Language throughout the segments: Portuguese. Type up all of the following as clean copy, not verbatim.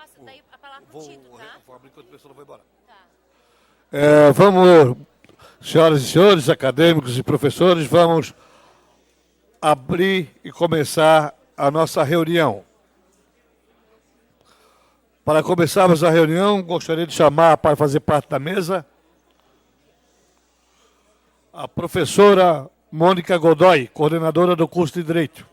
passo daí a palavra para o Tito, tá? Vou abrir enquanto a pessoa não vai embora. Tá. Vamos, senhoras e senhores, acadêmicos e professores, vamos abrir e começar a nossa reunião. Para começarmos a reunião, gostaria de chamar para fazer parte da mesa a professora Mônica Godoy, coordenadora do curso de Direito.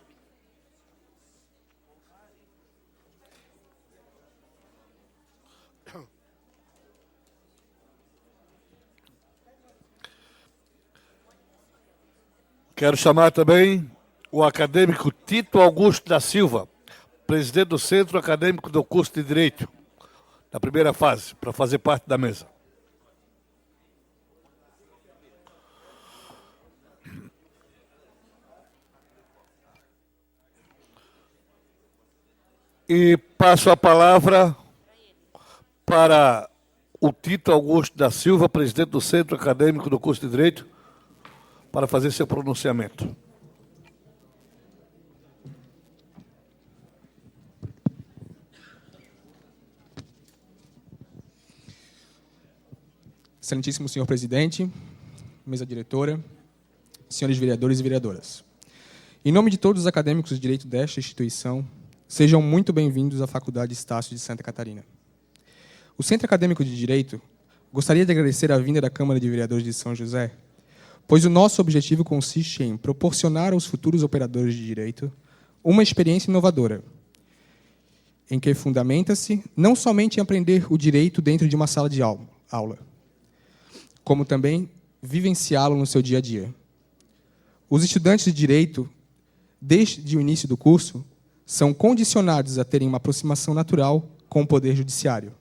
Quero chamar também o acadêmico Tito Augusto da Silva, presidente do Centro Acadêmico do Curso de Direito, na primeira fase, para fazer parte da mesa. E passo a palavra para o Tito Augusto da Silva, presidente do Centro Acadêmico do Curso de Direito, para fazer seu pronunciamento. Excelentíssimo senhor presidente, mesa diretora, senhores vereadores e vereadoras. Em nome de todos os acadêmicos de direito desta instituição, sejam muito bem-vindos à Faculdade Estácio de Santa Catarina. O Centro Acadêmico de Direito gostaria de agradecer a vinda da Câmara de Vereadores de São José, pois o nosso objetivo consiste em proporcionar aos futuros operadores de direito uma experiência inovadora, em que fundamenta-se não somente em aprender o direito dentro de uma sala de aula, como também vivenciá-lo no seu dia a dia. Os estudantes de direito, desde o início do curso, são condicionados a terem uma aproximação natural com o poder judiciário.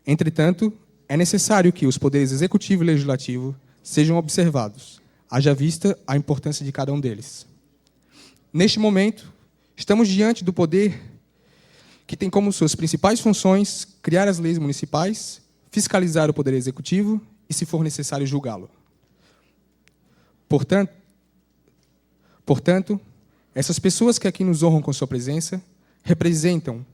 Entretanto, é necessário que os poderes executivo e legislativo sejam observados, haja vista a importância de cada um deles. Neste momento, estamos diante do poder que tem como suas principais funções criar as leis municipais, fiscalizar o poder executivo e, se for necessário, julgá-lo. Portanto, essas pessoas que aqui nos honram com sua presença representam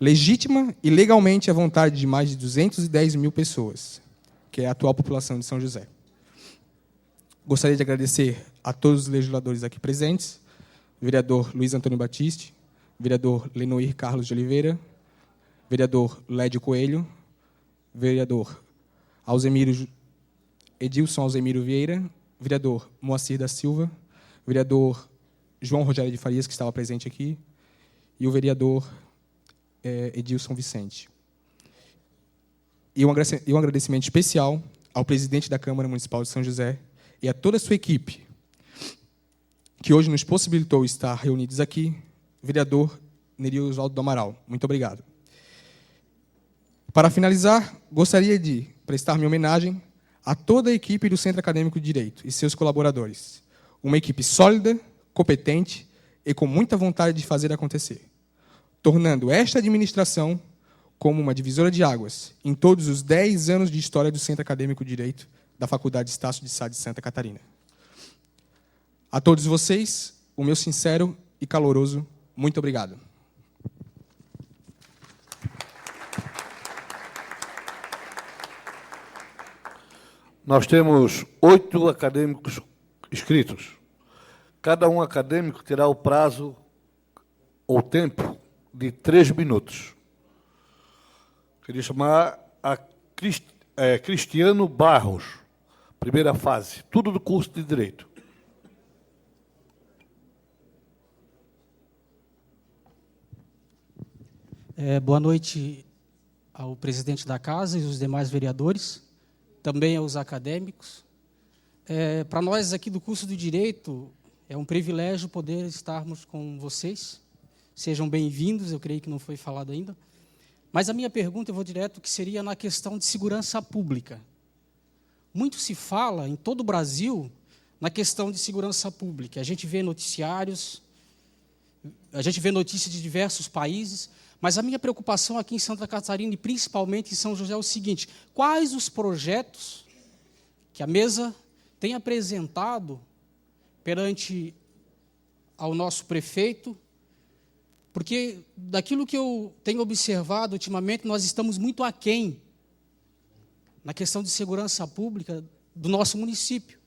legítima e legalmente a vontade de mais de 210 mil pessoas, que é a atual população de São José. Gostaria de agradecer a todos os legisladores aqui presentes, vereador Luiz Antônio Batiste, vereador Lenoir Carlos de Oliveira, vereador Lédio Coelho, vereador Edilson Alzemiro Vieira, vereador Moacir da Silva, vereador João Rogério de Farias, que estava presente aqui, e o vereador Edilson Vicente. E um agradecimento especial ao presidente da Câmara Municipal de São José e a toda a sua equipe, que hoje nos possibilitou estar reunidos aqui, vereador Neri Oswaldo do Amaral. Muito obrigado. Para finalizar, gostaria de prestar minha homenagem a toda a equipe do Centro Acadêmico de Direito e seus colaboradores. Uma equipe sólida, competente e com muita vontade de fazer acontecer, tornando esta administração como uma divisora de águas em todos os 10 anos de história do Centro Acadêmico de Direito da Faculdade Estácio de Sá de Santa Catarina. A todos vocês, o meu sincero e caloroso muito obrigado. Nós temos 8 acadêmicos inscritos. Cada um acadêmico terá o prazo ou tempo de 3 minutos. Queria chamar a Cristiano Barros, primeira fase, tudo do curso de Direito. Boa noite ao presidente da casa e os demais vereadores, também aos acadêmicos. Para nós aqui do curso de Direito, é um privilégio poder estarmos com vocês. Sejam bem-vindos, eu creio que não foi falado ainda. Mas a minha pergunta, eu vou direto, que seria na questão de segurança pública. Muito se fala, em todo o Brasil, na questão de segurança pública. A gente vê noticiários, a gente vê notícias de diversos países, mas a minha preocupação aqui em Santa Catarina, e principalmente em São José, é o seguinte: quais os projetos que a mesa tem apresentado perante ao nosso prefeito, porque daquilo que eu tenho observado ultimamente, nós estamos muito aquém na questão de segurança pública do nosso município.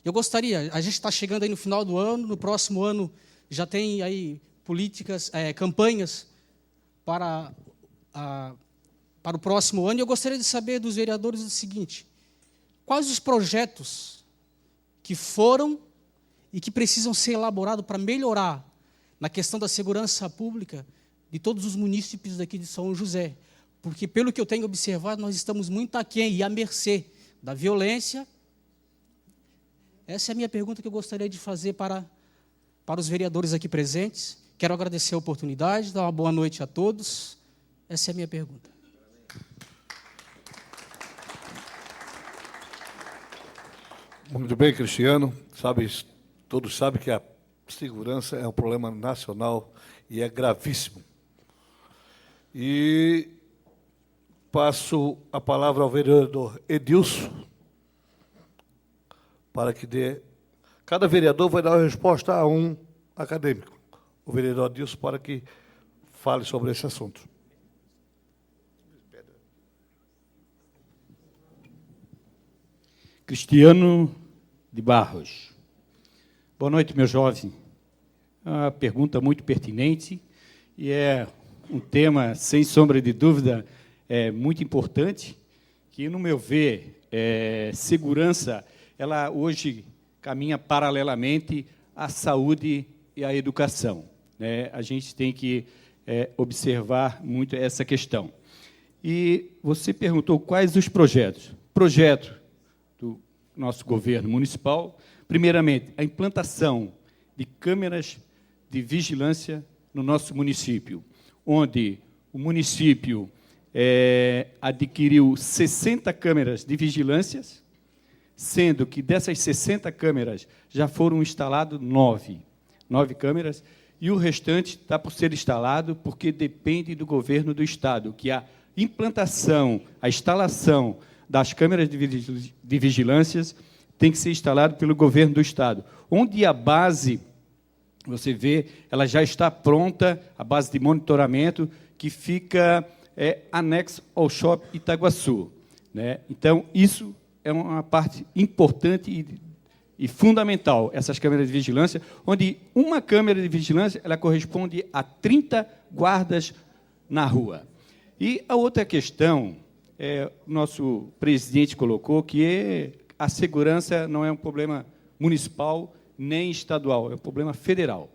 Eu gostaria, a gente está chegando aí no final do ano, no próximo ano já tem aí políticas, campanhas para o próximo ano, e eu gostaria de saber dos vereadores o seguinte: quais os projetos que foram e que precisam ser elaborados para melhorar na questão da segurança pública de todos os munícipes daqui de São José? Porque, pelo que eu tenho observado, nós estamos muito aquém e à mercê da violência. Essa é a minha pergunta que eu gostaria de fazer para os vereadores aqui presentes. Quero agradecer a oportunidade, dar uma boa noite a todos. Essa é a minha pergunta. Muito bem, Cristiano. Todos sabem que a segurança é um problema nacional e é gravíssimo. E passo a palavra ao vereador Edilson, para que dê... Cada vereador vai dar uma resposta a um acadêmico. O vereador Edilson, para que fale sobre esse assunto. Cristiano de Barros. Boa noite, meu jovem. Uma pergunta muito pertinente e é um tema, sem sombra de dúvida, muito importante, que, no meu ver, segurança, ela hoje caminha paralelamente à saúde e à educação, né? A gente tem que observar muito essa questão. E você perguntou quais os projetos. Projeto do nosso governo municipal, primeiramente, a implantação de câmeras de vigilância no nosso município, onde o município adquiriu 60 câmeras de vigilância, sendo que dessas 60 câmeras já foram instaladas 9 câmeras, e o restante está por ser instalado porque depende do governo do Estado, que a implantação, a instalação das câmeras de vigilância tem que ser instalado pelo governo do Estado, onde a base, você vê, ela já está pronta, a base de monitoramento, que fica anexo ao Shopping Itaguaçu, né? Então, isso é uma parte importante e fundamental, essas câmeras de vigilância, onde uma câmera de vigilância ela corresponde a 30 guardas na rua. E a outra questão, o nosso presidente colocou, que a segurança não é um problema municipal nem estadual, é um problema federal.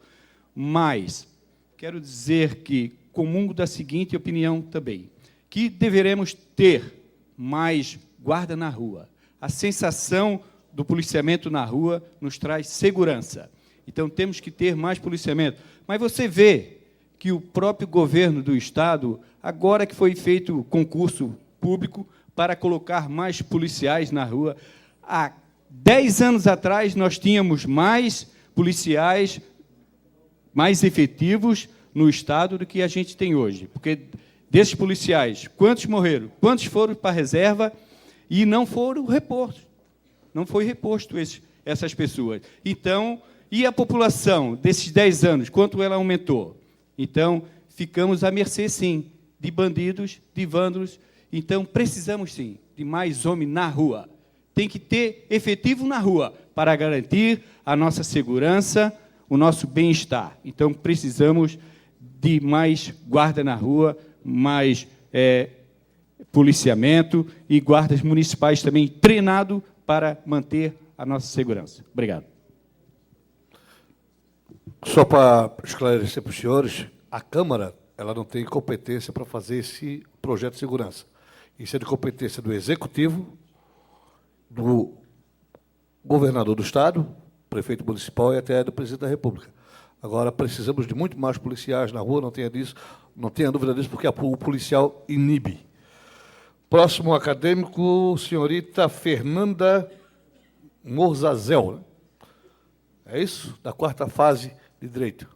Mas quero dizer que comungo da seguinte opinião também, que deveremos ter mais guarda na rua. A sensação do policiamento na rua nos traz segurança. Então, temos que ter mais policiamento. Mas você vê que o próprio governo do Estado, agora que foi feito concurso público para colocar mais policiais na rua, há 10 anos atrás nós tínhamos mais policiais, mais efetivos no Estado do que a gente tem hoje. Porque desses policiais, quantos morreram? Quantos foram para a reserva e não foram repostos? Não foi reposto essas pessoas. Então, e a população desses 10 anos, quanto ela aumentou? Então, ficamos à mercê, sim, de bandidos, de vândalos. Então, precisamos, sim, de mais homem na rua. Tem que ter efetivo na rua para garantir a nossa segurança, o nosso bem-estar. Então, precisamos de mais guarda na rua, mais policiamento e guardas municipais também treinados para manter a nossa segurança. Obrigado. Só para esclarecer para os senhores, a Câmara ela não tem competência para fazer esse projeto de segurança. Isso é de competência do Executivo, do governador do Estado, prefeito municipal e até do presidente da República. Agora, precisamos de muito mais policiais na rua, não tenha dúvida disso, porque o policial inibe. Próximo acadêmico, senhorita Fernanda Morzazel, né? É isso? Da 4ª fase de Direito.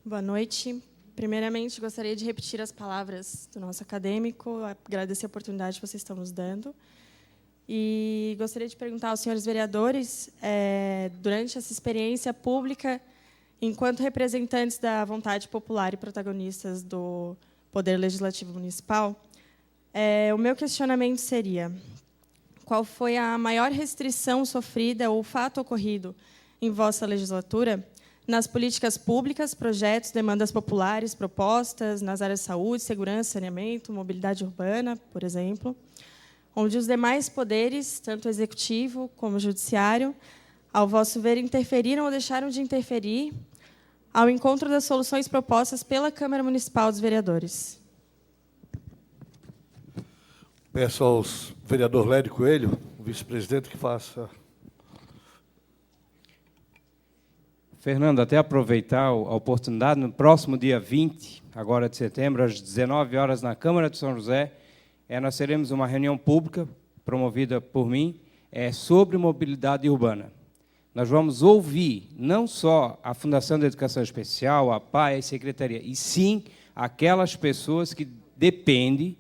Boa noite. Primeiramente, gostaria de repetir as palavras do nosso acadêmico, agradecer a oportunidade que vocês estão nos dando. E gostaria de perguntar aos senhores vereadores, durante essa experiência pública, enquanto representantes da vontade popular e protagonistas do Poder Legislativo Municipal, o meu questionamento seria: qual foi a maior restrição sofrida ou fato ocorrido em vossa legislatura nas políticas públicas, projetos, demandas populares, propostas nas áreas de saúde, segurança, saneamento, mobilidade urbana, por exemplo, onde os demais poderes, tanto o executivo como o judiciário, ao vosso ver, interferiram ou deixaram de interferir ao encontro das soluções propostas pela Câmara Municipal dos Vereadores? Peço ao vereador Lédio Coelho, o vice-presidente, que faça. Fernando, até aproveitar a oportunidade, no próximo dia 20, agora de setembro, às 19 horas, na Câmara de São José, nós teremos uma reunião pública, promovida por mim, sobre mobilidade urbana. Nós vamos ouvir não só a Fundação de Educação Especial, a PAE, a Secretaria, e sim aquelas pessoas que dependem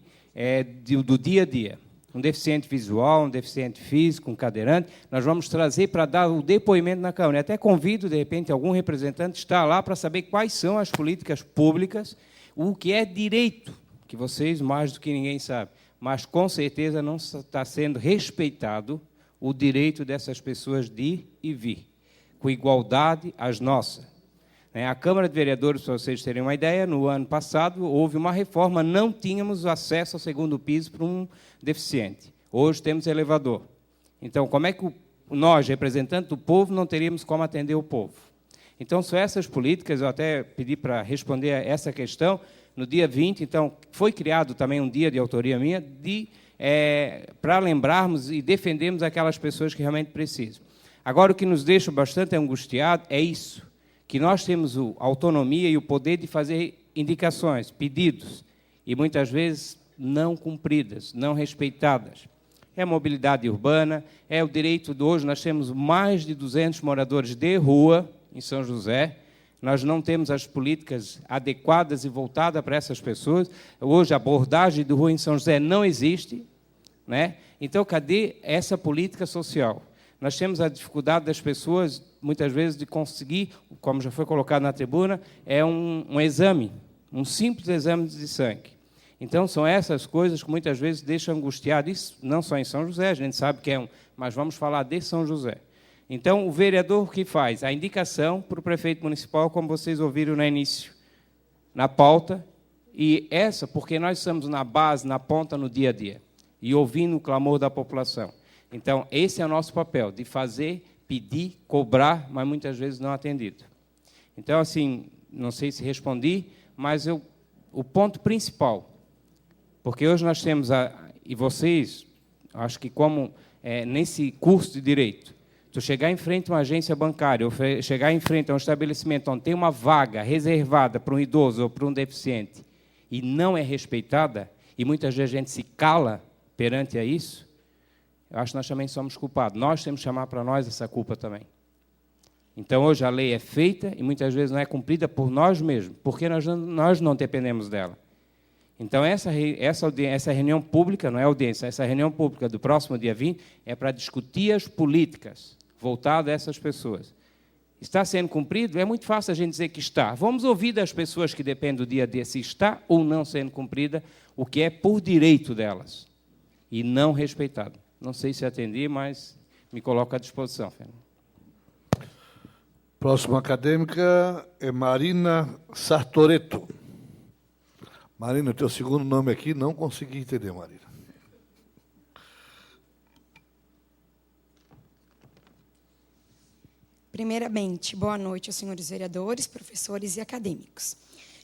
do dia a dia. Um deficiente visual, um deficiente físico, um cadeirante, nós vamos trazer para dar o depoimento na Câmara. Até convido, de repente, algum representante a estar lá para saber quais são as políticas públicas, o que é direito, que vocês, mais do que ninguém, sabem. Mas, com certeza, não está sendo respeitado o direito dessas pessoas de ir e vir, com igualdade às nossas. A Câmara de Vereadores, para vocês terem uma ideia, no ano passado houve uma reforma, não tínhamos acesso ao segundo piso para um deficiente. Hoje temos elevador. Então, como é que nós, representantes do povo, não teríamos como atender o povo? Então, são essas políticas, eu até pedi para responder a essa questão, no dia 20, então, foi criado também um dia de autoria minha, para lembrarmos e defendermos aquelas pessoas que realmente precisam. Agora, o que nos deixa bastante angustiado é isso, que nós temos a autonomia e o poder de fazer indicações, pedidos, e muitas vezes não cumpridas, não respeitadas. É a mobilidade urbana, é o direito de hoje, nós temos mais de 200 moradores de rua em São José, nós não temos as políticas adequadas e voltadas para essas pessoas. Hoje, a abordagem de rua em São José não existe, né? Então, cadê essa política social? Nós temos a dificuldade das pessoas, muitas vezes, de conseguir, como já foi colocado na tribuna, um exame, um simples exame de sangue. Então, são essas coisas que muitas vezes deixam angustiado, isso não só em São José, a gente sabe que mas vamos falar de São José. Então, o vereador que faz a indicação para o prefeito municipal, como vocês ouviram no início, na pauta, e essa, porque nós estamos na base, na ponta, no dia a dia, e ouvindo o clamor da população. Então, esse é o nosso papel, de fazer, pedir, cobrar, mas muitas vezes não atendido. Então, assim, não sei se respondi, mas o ponto principal, porque hoje nós temos, e vocês, acho que como nesse curso de Direito, tu chegar em frente a uma agência bancária, ou chegar em frente a um estabelecimento onde tem uma vaga reservada para um idoso ou para um deficiente, e não é respeitada, e muitas vezes a gente se cala perante a isso, eu acho que nós também somos culpados. Nós temos que chamar para nós essa culpa também. Então, hoje a lei é feita e muitas vezes não é cumprida por nós mesmos, porque nós não dependemos dela. Então, essa reunião pública, não é audiência, essa reunião pública do próximo dia 20 é para discutir as políticas voltadas a essas pessoas. Está sendo cumprido? É muito fácil a gente dizer que está. Vamos ouvir das pessoas que dependem do dia a dia se está ou não sendo cumprida o que é por direito delas e não respeitado. Não sei se atendi, mas me coloco à disposição, Fernando. Próxima acadêmica é Marina Sartoreto. Marina, o teu segundo nome aqui, não consegui entender, Marina. Primeiramente, boa noite aos senhores vereadores, professores e acadêmicos.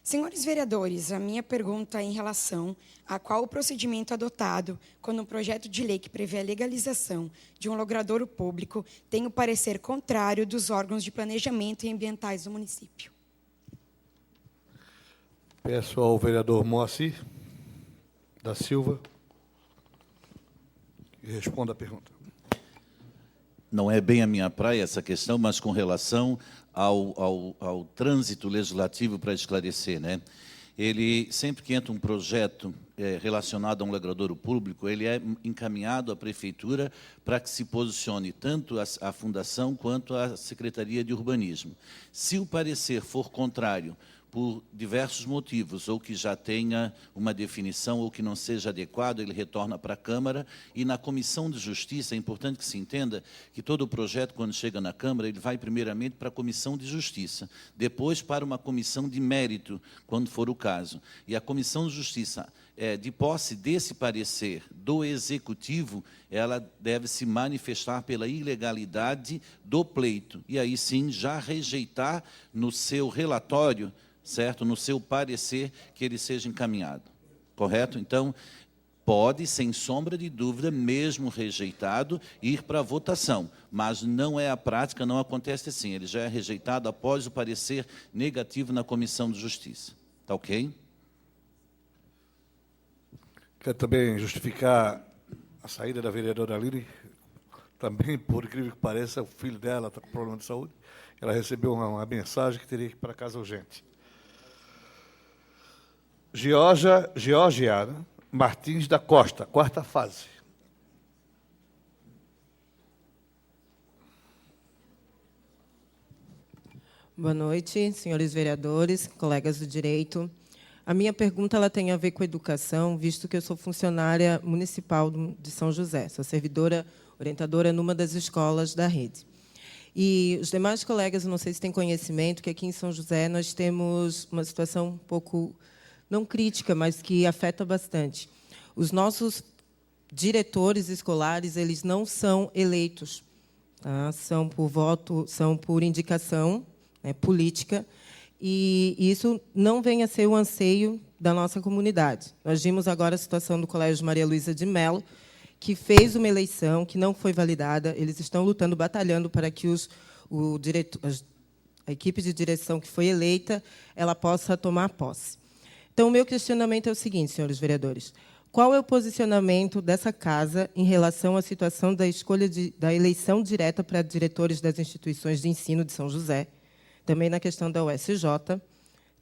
Senhores vereadores, a minha pergunta é em relação a qual o procedimento adotado quando um projeto de lei que prevê a legalização de um logradouro público tem o parecer contrário dos órgãos de planejamento e ambientais do município. Peço ao vereador Moacir da Silva que responda a pergunta. Não é bem a minha praia essa questão, mas com relação ao trânsito legislativo, para esclarecer, né? Ele, sempre que entra um projeto relacionado a um logradouro público, ele é encaminhado à prefeitura para que se posicione tanto a fundação quanto a Secretaria de Urbanismo. Se o parecer for contrário por diversos motivos, ou que já tenha uma definição, ou que não seja adequado, ele retorna para a Câmara, e na Comissão de Justiça, é importante que se entenda que todo o projeto, quando chega na Câmara, ele vai primeiramente para a Comissão de Justiça, depois para uma comissão de mérito, quando for o caso. E a Comissão de Justiça, de posse desse parecer do Executivo, ela deve se manifestar pela ilegalidade do pleito, e aí sim já rejeitar no seu relatório, certo? No seu parecer, que ele seja encaminhado. Correto? Então, pode, sem sombra de dúvida, mesmo rejeitado, ir para a votação. Mas não é a prática, não acontece assim. Ele já é rejeitado após o parecer negativo na Comissão de Justiça. Está ok? Quero também justificar a saída da vereadora Aline. Também, por incrível que pareça, o filho dela está com problema de saúde. Ela recebeu uma mensagem que teria que ir para casa urgente. Georgiana Martins da Costa, quarta fase. Boa noite, senhores vereadores, colegas do direito. A minha pergunta ela tem a ver com educação, visto que eu sou funcionária municipal de São José, sou servidora orientadora numa das escolas da rede. E os demais colegas, não sei se têm conhecimento, que aqui em São José nós temos uma situação um pouco, não crítica, mas que afeta bastante. Os nossos diretores escolares, eles não são eleitos, tá? São por voto, são por indicação, né, política, e isso não vem a ser o anseio da nossa comunidade. Nós vimos agora a situação do Colégio Maria Luísa de Mello, que fez uma eleição que não foi validada. Eles estão lutando, batalhando para que a equipe de direção que foi eleita ela possa tomar posse. Então, o meu questionamento é o seguinte, senhores vereadores. Qual é o posicionamento dessa casa em relação à situação da escolha da eleição direta para diretores das instituições de ensino de São José, também na questão da USJ,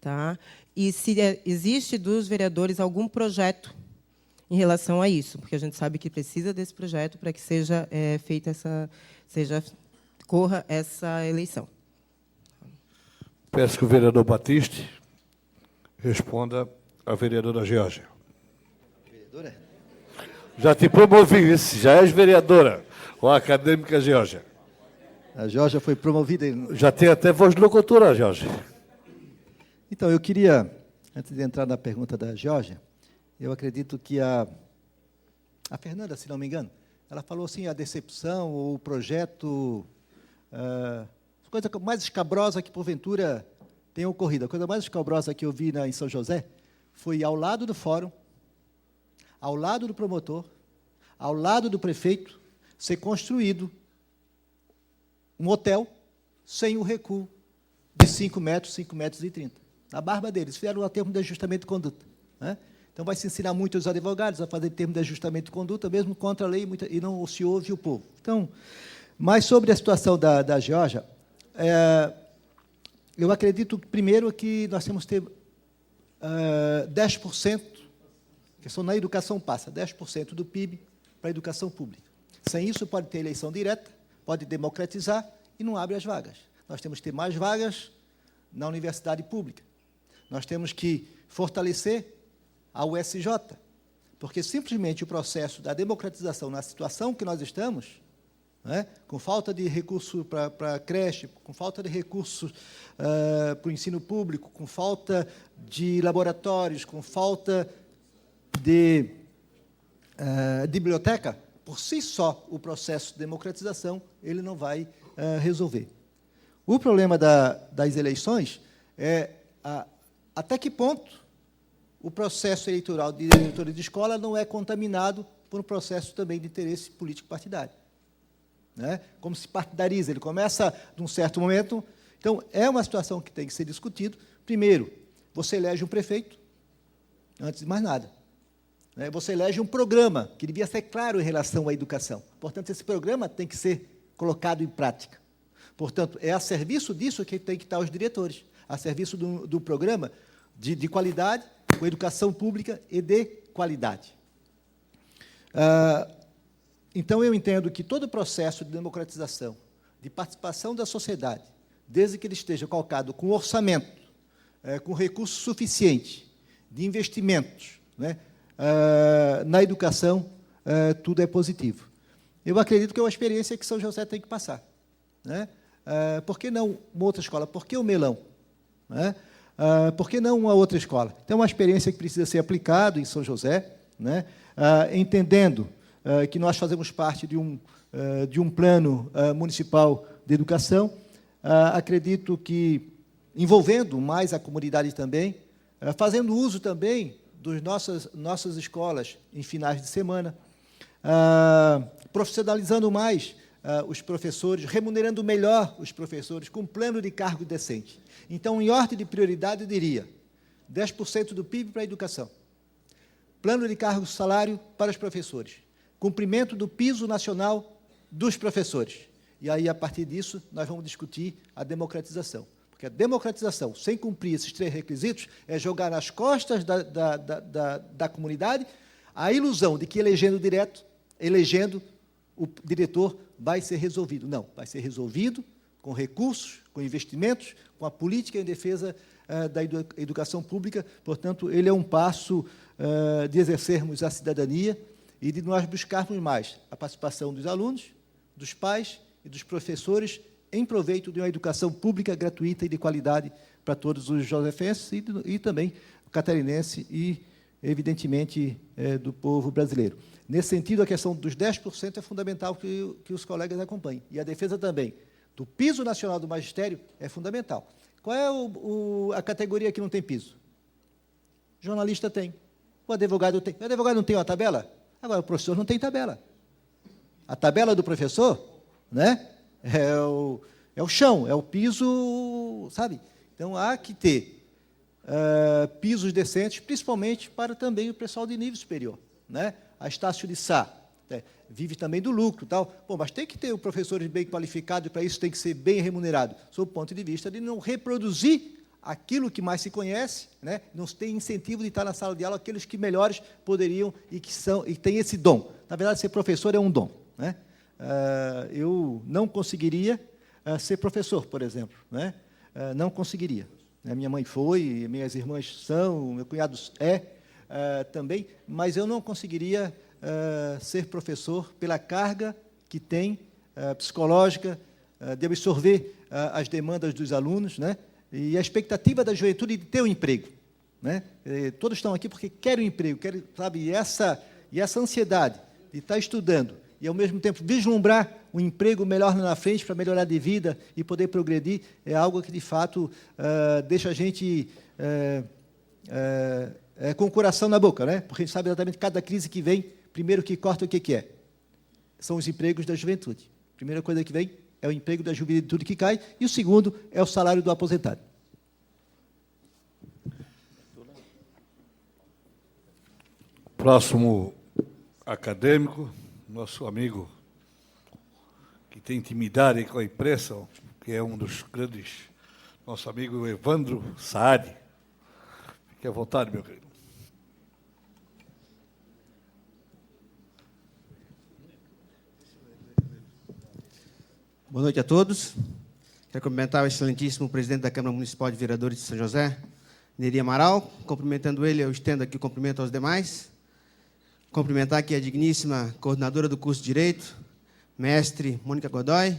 tá? E se existe dos vereadores algum projeto em relação a isso, porque a gente sabe que precisa desse projeto para que seja feita corra essa eleição. Peço que o vereador Batiste responda à vereadora Georgia. Vereadora? Já te promovi, já és vereadora, ou acadêmica Georgia. A Georgia foi promovida. Já tem até voz de locutora, Georgia. Então, eu queria, antes de entrar na pergunta da Georgia, eu acredito que a Fernanda, se não me engano, ela falou assim, a decepção, ou o projeto, a coisa mais escabrosa que, porventura, tem ocorrido. A coisa mais escabrosa que eu vi em São José foi ao lado do fórum, ao lado do promotor, ao lado do prefeito, ser construído um hotel sem o recuo de 5 metros, 5 metros e 30. Na barba deles, fizeram o termo de ajustamento de conduta, né? Então, vai se ensinar muito os advogados a fazer termo de ajustamento de conduta, mesmo contra a lei, e não se ouve o povo. Então, mas sobre a situação da Geórgia, eu acredito, primeiro, que nós temos que ter 10%, que só na educação passa, 10% do PIB para a educação pública. Sem isso, pode ter eleição direta, pode democratizar e não abre as vagas. Nós temos que ter mais vagas na universidade pública. Nós temos que fortalecer a USJ, porque simplesmente o processo da democratização na situação que nós estamos, né, com falta de recurso para creche, com falta de recursos para o ensino público, com falta de laboratórios, com falta de biblioteca, por si só, o processo de democratização ele não vai resolver. O problema das eleições é até que ponto o processo eleitoral de diretoria de escola não é contaminado por um processo também de interesse político partidário, né? Como se partidariza, ele começa de um certo momento. Então, é uma situação que tem que ser discutido. Primeiro, você elege um prefeito, antes de mais nada, né? Você elege um programa, que devia ser claro em relação à educação. Portanto, esse programa tem que ser colocado em prática. Portanto, é a serviço disso que tem que estar os diretores, a serviço do programa de qualidade, com educação pública e de qualidade. Então, eu entendo que todo o processo de democratização, de participação da sociedade, desde que ele esteja calcado com orçamento, com recurso suficiente, de investimentos, né, na educação, tudo é positivo. Eu acredito que é uma experiência que São José tem que passar, né? Por que não uma outra escola? Por que o Melão? Né? Por que não uma outra escola? Então, é uma experiência que precisa ser aplicada em São José, né? Entendendo que nós fazemos parte de um plano municipal de educação. Acredito que, envolvendo mais a comunidade também, fazendo uso também das nossas escolas em finais de semana, profissionalizando mais os professores, remunerando melhor os professores, com plano de cargo decente. Então, em ordem de prioridade, eu diria 10% do PIB para a educação, plano de cargo salário para os professores, cumprimento do piso nacional dos professores. E aí, a partir disso, nós vamos discutir a democratização. Porque a democratização, sem cumprir esses 3 requisitos, é jogar nas costas da comunidade a ilusão de que elegendo o diretor, vai ser resolvido. Não, vai ser resolvido com recursos, com investimentos, com a política em defesa da educação pública. Portanto, ele é um passo de exercermos a cidadania e de nós buscarmos mais a participação dos alunos, dos pais e dos professores em proveito de uma educação pública, gratuita e de qualidade para todos os josefenses e também catarinense e, evidentemente, do povo brasileiro. Nesse sentido, a questão dos 10% é fundamental que os colegas acompanhem. E a defesa também do piso nacional do magistério é fundamental. Qual é a categoria que não tem piso? Jornalista tem. O advogado tem. O advogado não tem uma tabela? Agora, o professor não tem tabela. A tabela do professor, né, é o chão, é o piso, sabe? Então, há que ter pisos decentes, principalmente para também o pessoal de nível superior, né? A Estácio de Sá vive também do lucro, tal. Bom, mas tem que ter professores bem qualificados, e para isso tem que ser bem remunerado, sob o ponto de vista de não reproduzir aquilo que mais se conhece, né? Não tem incentivo de estar na sala de aula aqueles que melhores poderiam e têm esse dom. Na verdade, ser professor é um dom, né? Eu não conseguiria ser professor, por exemplo, né? Não conseguiria. A minha mãe foi, minhas irmãs são, meu cunhado também, mas eu não conseguiria ser professor pela carga que tem psicológica de absorver as demandas dos alunos, né? E a expectativa da juventude de ter um emprego, né? Todos estão aqui porque querem um emprego, querem, sabe? E essa ansiedade de estar estudando e, ao mesmo tempo, vislumbrar um emprego melhor lá na frente para melhorar de vida e poder progredir, é algo que, de fato, deixa a gente com o coração na boca, né? Porque a gente sabe exatamente que cada crise que vem, primeiro que corta o que é? São os empregos da juventude. A primeira coisa que vem é o emprego da juventude que cai, e o segundo é o salário do aposentado. Próximo acadêmico, nosso amigo que tem intimidade com a imprensa, que é um dos grandes, nosso amigo Evandro Saad. Fique à vontade, meu querido. Boa noite a todos. Quero cumprimentar o excelentíssimo presidente da Câmara Municipal de Vereadores de São José, Neri Amaral. Cumprimentando ele, eu estendo aqui o cumprimento aos demais. Cumprimentar aqui a digníssima coordenadora do curso de Direito, mestre Mônica Godoy,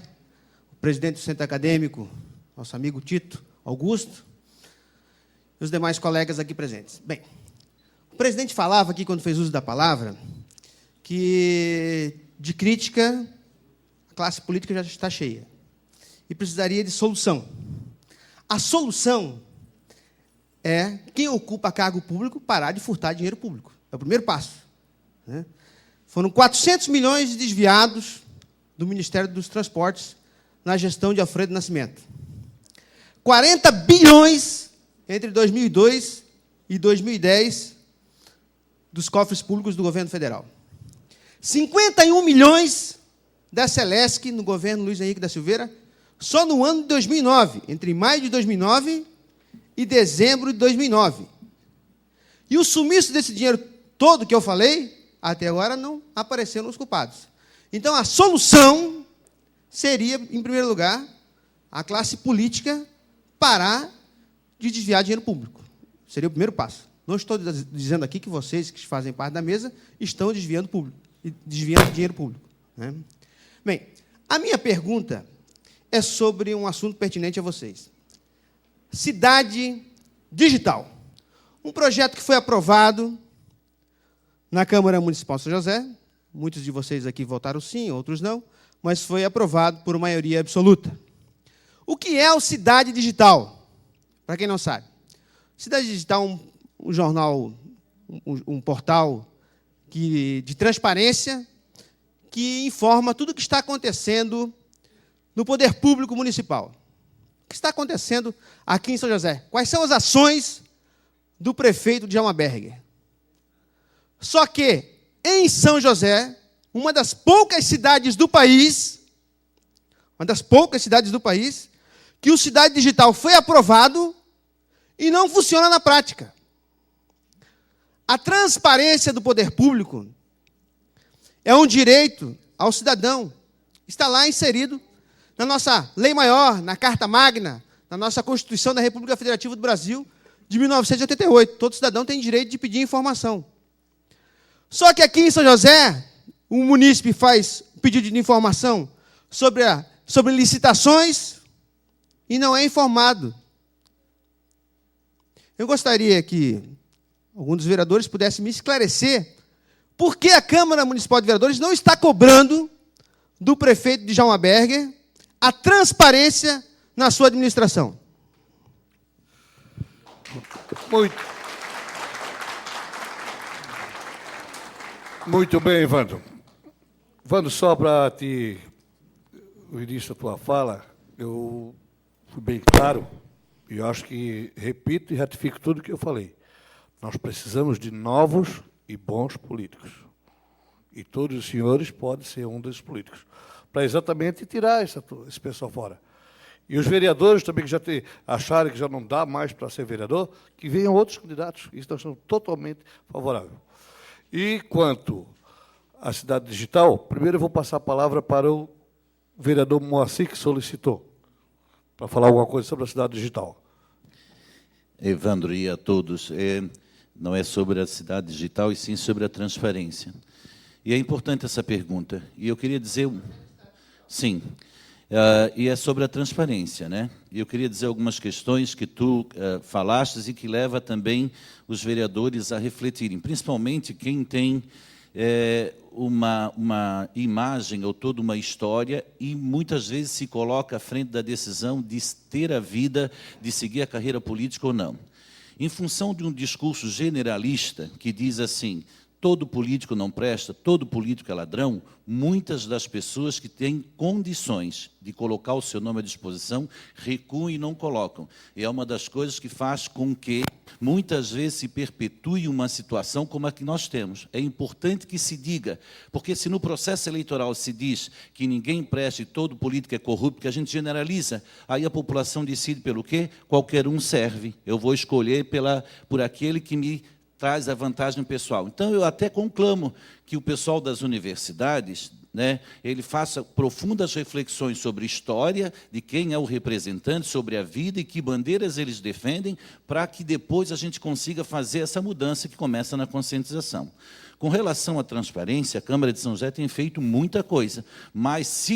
o presidente do Centro Acadêmico, nosso amigo Tito Augusto, e os demais colegas aqui presentes. Bem, o presidente falava aqui, quando fez uso da palavra, que de crítica a classe política já está cheia e precisaria de solução. A solução é quem ocupa cargo público parar de furtar dinheiro público. É o primeiro passo, né? Foram 400 milhões desviados do Ministério dos Transportes na gestão de Alfredo Nascimento. 40 bilhões entre 2002 e 2010 dos cofres públicos do governo federal. 51 milhões da Celesc no governo Luiz Henrique da Silveira, só no ano de 2009, entre maio de 2009 e dezembro de 2009. E o sumiço desse dinheiro todo que eu falei, até agora não apareceram os culpados. Então, a solução seria, em primeiro lugar, a classe política parar de desviar dinheiro público. Seria o primeiro passo. Não estou dizendo aqui que vocês, que fazem parte da mesa, estão desviando dinheiro público. Né? Bem, a minha pergunta é sobre um assunto pertinente a vocês. Cidade digital. Um projeto que foi aprovado na Câmara Municipal de São José. Muitos de vocês aqui votaram sim, outros não, mas foi aprovado por maioria absoluta. O que é o Cidade Digital? Para quem não sabe. Cidade Digital é um jornal, um portal de transparência que informa tudo o que está acontecendo no poder público municipal. O que está acontecendo aqui em São José? Quais são as ações do prefeito Djalma Berger? Só que, em São José, uma das poucas cidades do país, que o Cidade Digital foi aprovado e não funciona na prática. A transparência do poder público é um direito ao cidadão. Está lá inserido na nossa lei maior, na Carta Magna, na nossa Constituição da República Federativa do Brasil, de 1988. Todo cidadão tem direito de pedir informação. Só que aqui em São José, o munícipe faz pedido de informação sobre licitações e não é informado. Eu gostaria que algum dos vereadores pudesse me esclarecer por que a Câmara Municipal de Vereadores não está cobrando do prefeito Djalma Berger a transparência na sua administração. Muito bem, Evandro. Evandro, só para o início da tua fala, eu fui bem claro, e eu acho que repito e ratifico tudo o que eu falei. Nós precisamos de novos e bons políticos. E todos os senhores podem ser um desses políticos, para exatamente tirar esse pessoal fora. E os vereadores também, que já acharem que já não dá mais para ser vereador, que venham outros candidatos. Isso nós estamos totalmente favoráveis. E quanto à cidade digital, primeiro eu vou passar a palavra para o vereador Moacir, que solicitou, para falar alguma coisa sobre a cidade digital. Evandro, e a todos, não é sobre a cidade digital, e sim sobre a transparência. E é importante essa pergunta. E eu queria dizer... Sim. E é sobre a transparência, né? E eu queria dizer algumas questões que tu falaste e que leva também os vereadores a refletirem, principalmente quem tem uma imagem ou toda uma história e muitas vezes se coloca à frente da decisão de ter a vida, de seguir a carreira política ou não. Em função de um discurso generalista que diz assim: todo político não presta, todo político é ladrão, muitas das pessoas que têm condições de colocar o seu nome à disposição recuam e não colocam. E é uma das coisas que faz com que, muitas vezes, se perpetue uma situação como a que nós temos. É importante que se diga, porque se no processo eleitoral se diz que ninguém presta e todo político é corrupto, que a gente generaliza, aí a população decide pelo quê? Qualquer um serve. Eu vou escolher por aquele que me traz a vantagem pessoal. Então, eu até conclamo que o pessoal das universidades, né, ele faça profundas reflexões sobre história, de quem é o representante, sobre a vida e que bandeiras eles defendem, para que depois a gente consiga fazer essa mudança que começa na conscientização. Com relação à transparência, a Câmara de São José tem feito muita coisa, mas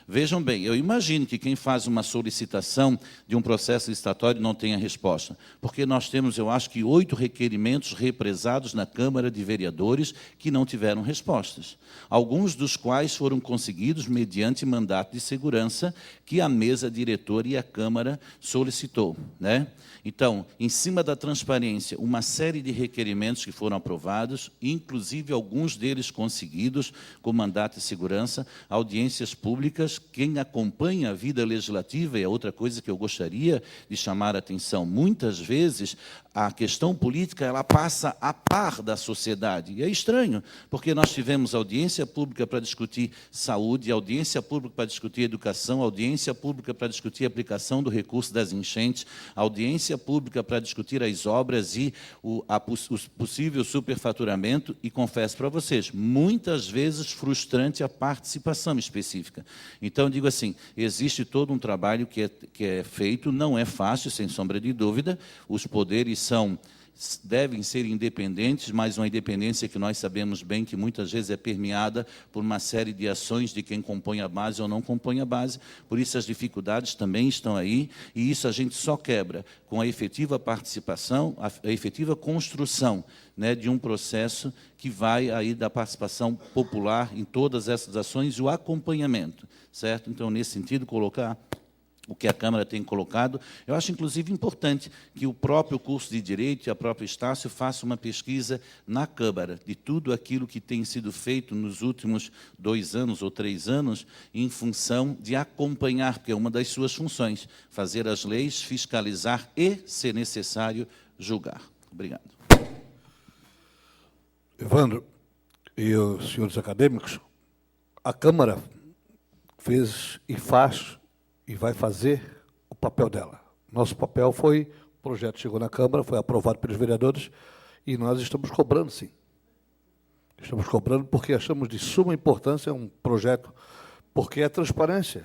vejam bem, eu imagino que quem faz uma solicitação de um processo licitatório não tenha resposta, porque nós temos, eu acho que 8 requerimentos represados na Câmara de Vereadores que não tiveram respostas, alguns dos quais foram conseguidos mediante mandato de segurança que a mesa diretora e a Câmara solicitou, né? Então, em cima da transparência, uma série de requerimentos que foram aprovados, inclusive inclusive alguns deles conseguidos com mandato de segurança, audiências públicas. Quem acompanha a vida legislativa, e é outra coisa que eu gostaria de chamar a atenção, muitas vezes a questão política ela passa a par da sociedade. E é estranho, porque nós tivemos audiência pública para discutir saúde, audiência pública para discutir educação, audiência pública para discutir a aplicação do recurso das enchentes, audiência pública para discutir as obras e o possível superfaturamento, e confesso para vocês, muitas vezes frustrante a participação específica. Então, digo assim, existe todo um trabalho que é feito, não é fácil, sem sombra de dúvida, os poderes devem ser independentes, mas uma independência que nós sabemos bem que muitas vezes é permeada por uma série de ações de quem compõe a base ou não compõe a base, por isso as dificuldades também estão aí, e isso a gente só quebra com a efetiva participação, a efetiva construção, né, de um processo que vai aí da participação popular em todas essas ações e o acompanhamento, certo? Então, nesse sentido, colocar o que a Câmara tem colocado. Eu acho, inclusive, importante que o próprio curso de Direito e a própria Estácio faça uma pesquisa na Câmara de tudo aquilo que tem sido feito nos últimos 2 anos ou 3 anos em função de acompanhar, porque é uma das suas funções, fazer as leis, fiscalizar e, se necessário, julgar. Obrigado. Evandro e os senhores acadêmicos, a Câmara fez e faz e vai fazer o papel dela. Nosso papel foi, o projeto chegou na Câmara, foi aprovado pelos vereadores, e nós estamos cobrando, sim. Estamos cobrando porque achamos de suma importância um projeto, porque é transparência.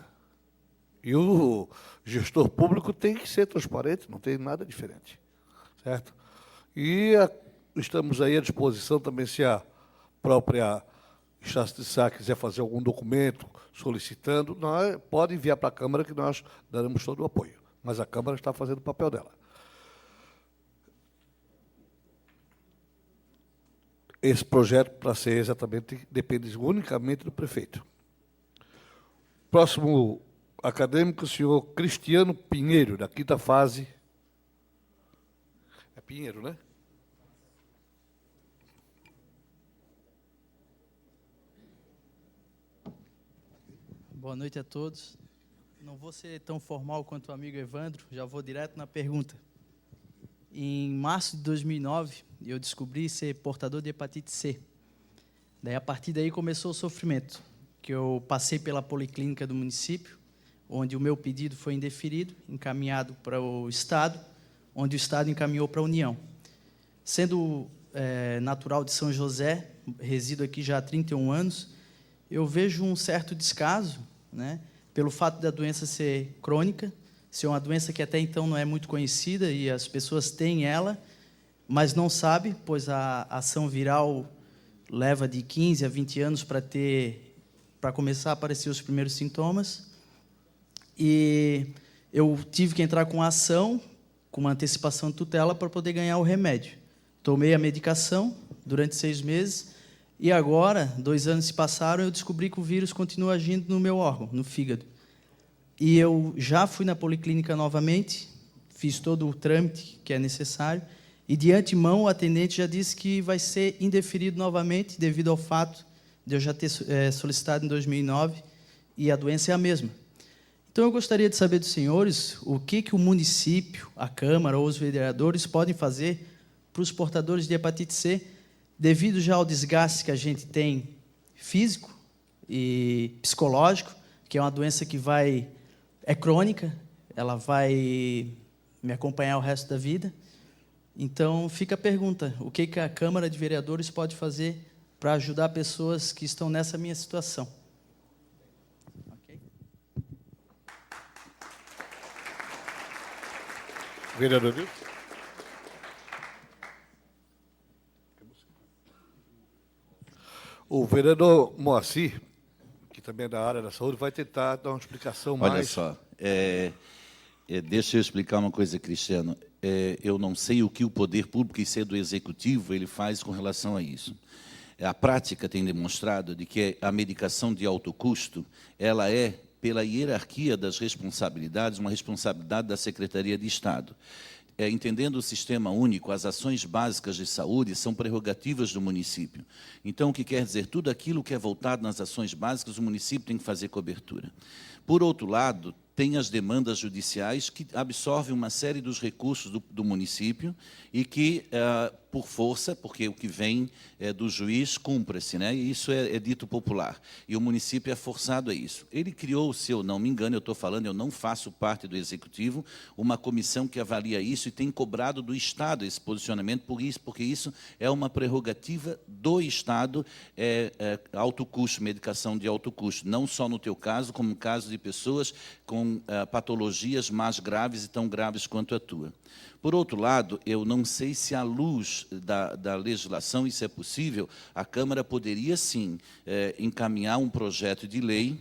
E o gestor público tem que ser transparente, não tem nada diferente. Certo? E estamos aí à disposição também, se a própria Estácio de Sá quiser fazer algum documento solicitando, pode enviar para a Câmara que nós daremos todo o apoio. Mas a Câmara está fazendo o papel dela. Esse projeto, para ser exatamente, depende unicamente do prefeito. Próximo acadêmico, o senhor Cristiano Pinheiro, da 5ª fase. É Pinheiro, né? Boa noite a todos. Não vou ser tão formal quanto o amigo Evandro, já vou direto na pergunta. Em março de 2009, eu descobri ser portador de hepatite C. Daí, a partir daí, começou o sofrimento, que eu passei pela policlínica do município, onde o meu pedido foi indeferido, encaminhado para o Estado, onde o Estado encaminhou para a União. Sendo natural de São José, resido aqui já há 31 anos, eu vejo um certo descaso, né, pelo fato da doença ser crônica, ser uma doença que até então não é muito conhecida e as pessoas têm ela, mas não sabem, pois a ação viral leva de 15 a 20 anos para começar a aparecer os primeiros sintomas. E eu tive que entrar com a ação, com uma antecipação de tutela, para poder ganhar o remédio. Tomei a medicação durante 6 meses, e agora, 2 anos se passaram, eu descobri que o vírus continua agindo no meu órgão, no fígado. E eu já fui na policlínica novamente, fiz todo o trâmite que é necessário, e de antemão o atendente já disse que vai ser indeferido novamente, devido ao fato de eu já ter solicitado em 2009, e a doença é a mesma. Então, eu gostaria de saber dos senhores o que o município, a Câmara ou os vereadores podem fazer para os portadores de hepatite C, devido já ao desgaste que a gente tem físico e psicológico, que é uma doença que é crônica, ela vai me acompanhar o resto da vida. Então, fica a pergunta, o que a Câmara de Vereadores pode fazer para ajudar pessoas que estão nessa minha situação? Okay. Vereador Nilson. O vereador Moacir, que também é da área da saúde, vai tentar dar uma explicação mais... Olha só, deixa eu explicar uma coisa, Cristiano. Eu não sei o que o poder público, e ser do executivo, ele faz com relação a isso. A prática tem demonstrado de que a medicação de alto custo, ela é, pela hierarquia das responsabilidades, uma responsabilidade da Secretaria de Estado. entendendo o sistema único, as ações básicas de saúde são prerrogativas do município. Então, o que quer dizer? Tudo aquilo que é voltado nas ações básicas, o município tem que fazer cobertura. Por outro lado, tem as demandas judiciais que absorvem uma série dos recursos do município e que, por força, porque o que vem do juiz, cumpra-se, né? E isso é dito popular. E o município é forçado a isso. Ele criou, se eu não me engano, eu estou falando, eu não faço parte do Executivo, uma comissão que avalia isso e tem cobrado do Estado esse posicionamento, porque isso é uma prerrogativa do Estado, alto custo, medicação de alto custo, não só no teu caso, como no caso de pessoas com patologias mais graves e tão graves quanto a tua. Por outro lado, eu não sei se, à luz da legislação, isso é possível, a Câmara poderia, sim, encaminhar um projeto de lei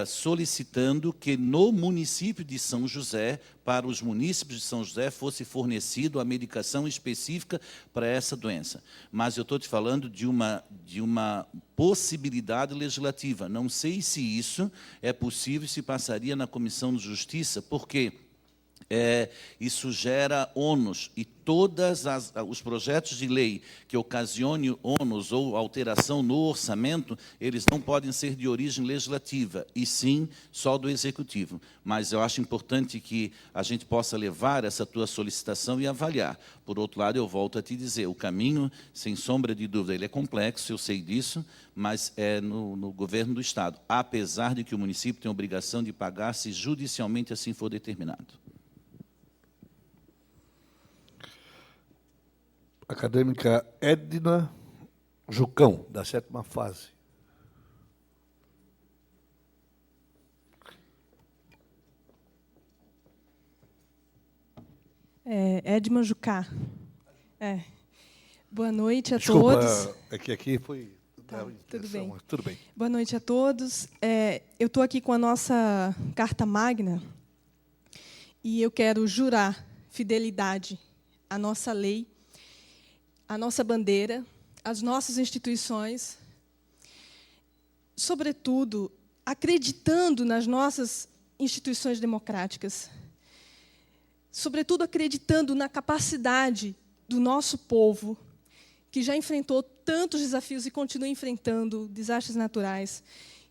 solicitando que no município de São José, para os munícipes de São José, fosse fornecido a medicação específica para essa doença. Mas eu estou te falando de uma possibilidade legislativa. Não sei se isso é possível, se passaria na Comissão de Justiça, porque isso gera ônus, e todos os projetos de lei que ocasionem ônus ou alteração no orçamento, eles não podem ser de origem legislativa, e sim só do Executivo. Mas eu acho importante que a gente possa levar essa tua solicitação e avaliar. Por outro lado, eu volto a te dizer, o caminho, sem sombra de dúvida, ele é complexo, eu sei disso, mas é no governo do Estado, apesar de que o município tem a obrigação de pagar se judicialmente assim for determinado. Acadêmica Edna Jucão, da 7ª fase. Edma Jucá. Boa noite a Desculpa, todos. é que aqui foi... Tudo bem. Tudo bem. Boa noite a todos. Eu estou aqui com a nossa Carta Magna e eu quero jurar fidelidade à nossa lei, à nossa bandeira, às nossas instituições, sobretudo acreditando nas nossas instituições democráticas, sobretudo acreditando na capacidade do nosso povo, que já enfrentou tantos desafios e continua enfrentando desastres naturais,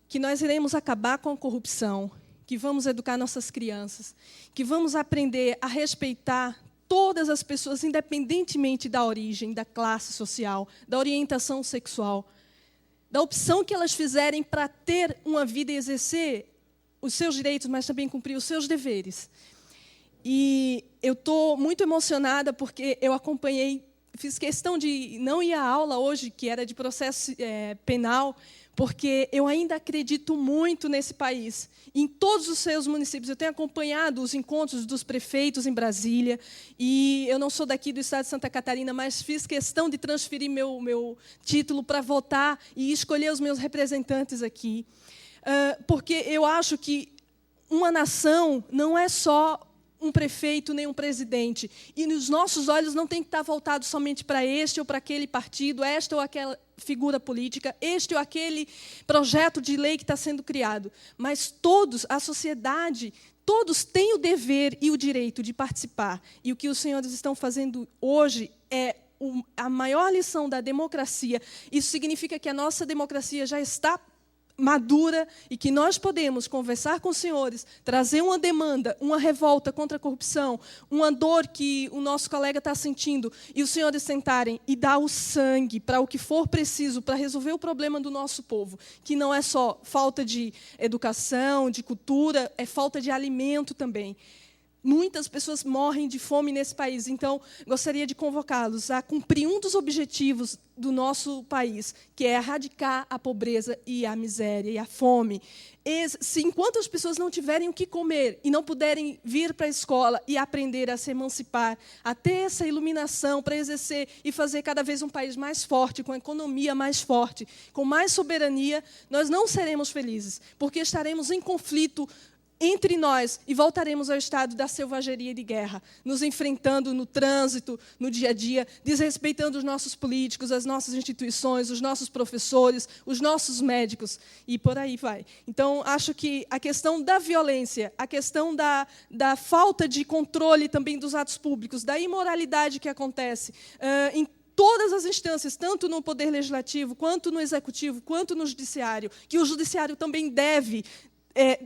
que nós iremos acabar com a corrupção, que vamos educar nossas crianças, que vamos aprender a respeitar todas as pessoas, independentemente da origem, da classe social, da orientação sexual, da opção que elas fizerem para ter uma vida e exercer os seus direitos, mas também cumprir os seus deveres. E eu estou muito emocionada porque eu acompanhei, fiz questão de não ir à aula hoje, que era de processo penal, porque eu ainda acredito muito nesse país, em todos os seus municípios. Eu tenho acompanhado os encontros dos prefeitos em Brasília, e eu não sou daqui do estado de Santa Catarina, mas fiz questão de transferir meu título para votar e escolher os meus representantes aqui, porque eu acho que uma nação não é só um prefeito nem um presidente, e os nossos olhos não têm que estar voltados somente para este ou para aquele partido, esta ou aquela figura política, este ou aquele projeto de lei que está sendo criado, mas todos, a sociedade, todos têm o dever e o direito de participar, e o que os senhores estão fazendo hoje é a maior lição da democracia. Isso significa que a nossa democracia já está madura e que nós podemos conversar com os senhores, trazer uma demanda, uma revolta contra a corrupção, uma dor que o nosso colega está sentindo, e os senhores sentarem e dar o sangue para o que for preciso para resolver o problema do nosso povo, que não é só falta de educação, de cultura, é falta de alimento também. Muitas pessoas morrem de fome nesse país, então gostaria de convocá-los a cumprir um dos objetivos do nosso país, que é erradicar a pobreza e a miséria e a fome. Enquanto as pessoas não tiverem o que comer e não puderem vir para a escola e aprender a se emancipar, a ter essa iluminação para exercer e fazer cada vez um país mais forte, com a economia mais forte, com mais soberania, nós não seremos felizes, porque estaremos em conflito entre nós e voltaremos ao estado da selvageria e de guerra, nos enfrentando no trânsito, no dia a dia, desrespeitando os nossos políticos, as nossas instituições, os nossos professores, os nossos médicos, e por aí vai. Então, acho que a questão da violência, a questão da falta de controle também dos atos públicos, da imoralidade que acontece em todas as instâncias, tanto no Poder Legislativo, quanto no Executivo, quanto no Judiciário, que o Judiciário também deve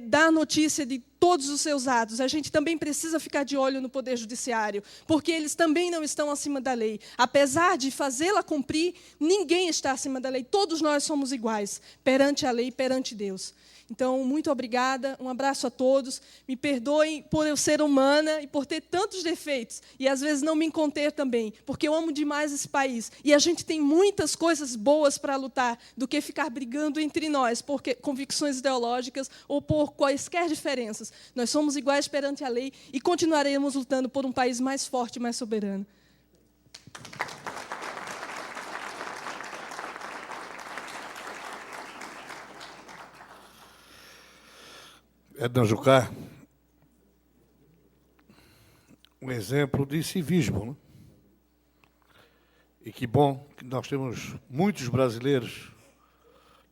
dar notícia de todos os seus atos. A gente também precisa ficar de olho no Poder Judiciário, porque eles também não estão acima da lei. Apesar de fazê-la cumprir, ninguém está acima da lei. Todos nós somos iguais, perante a lei, perante Deus. Então, muito obrigada, um abraço a todos. Me perdoem por eu ser humana e por ter tantos defeitos, e às vezes não me conter também, porque eu amo demais esse país. E a gente tem muitas coisas boas para lutar, do que ficar brigando entre nós por convicções ideológicas ou por quaisquer diferenças. Nós somos iguais perante a lei e continuaremos lutando por um país mais forte e mais soberano. Edna Jucá, um exemplo de civismo, né? E que bom que nós temos muitos brasileiros